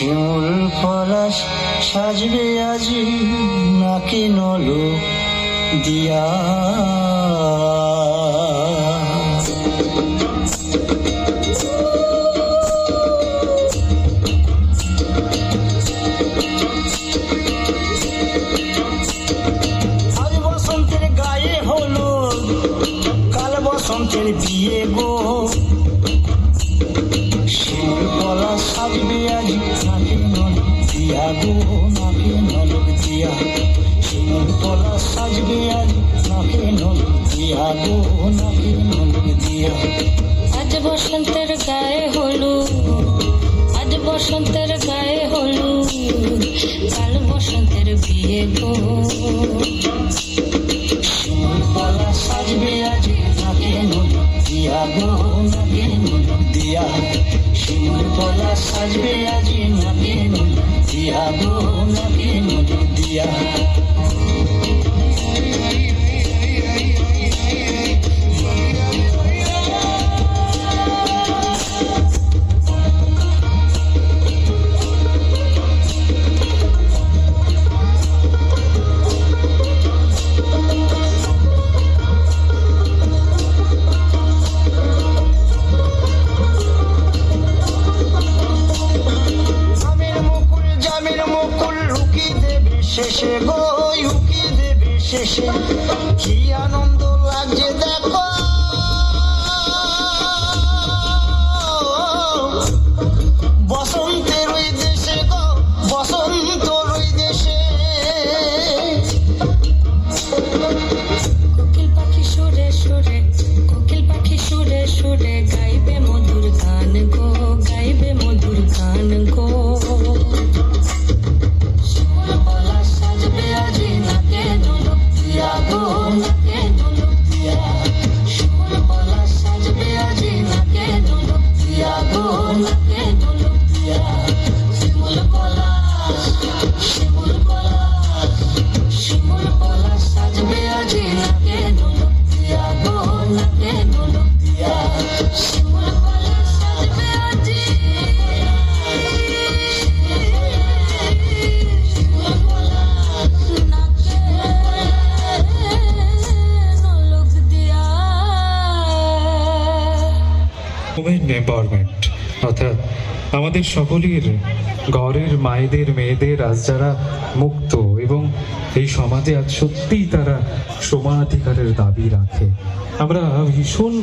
শিমুল পলাশ সাজবে আজি নাকি নলো দিয়া। আজ বসন্তের গায়ে হলো, কাল বসন্তের বিয়ে গো। শিমুল পলাশ সাজবে আজি নাকি নলো দিয়া গো, নাকি নলো দিয়া। শিমুল পলাশ সাজবে আজি নাকি নলো দিয়া গো, নাকি নলো দিয়া। আজ বসন্তের গায়ে হলুদ, আজ বসন্তের গায়ে হলুদ, কাল বসন্তের বিয়ে গো। শিমুল পলাশ সাজবে আজি নাকি নলো দিয়া গো, নাকি নলো দিয়া। শিমুল পলাশ সাজবে আজি নাকি নলো দিয়া গো, নাকি নলো দিয়া। শেষে গো উকি দেবে শেষে, কি আনন্দ লাগছে দেখো। বসন্তের ওই দেশে গো, বসন্তর ওই দেশে। কোকিল পাখি সুরে সুরে, কোকিল পাখি সুরে সুরে গাইবে মধুর গান গো, গাইবে মধুর গান গো। উমেন এম্পাওয়ারমেন্ট, অর্থাৎ আমাদের সকলের ঘরের মায়েদের মেয়েদের আজ যারা মুক্ত এবং এই সমাজে আজ সত্যিই তারা সমানাধিকারের দাবি রাখে, আমরা ভীষণ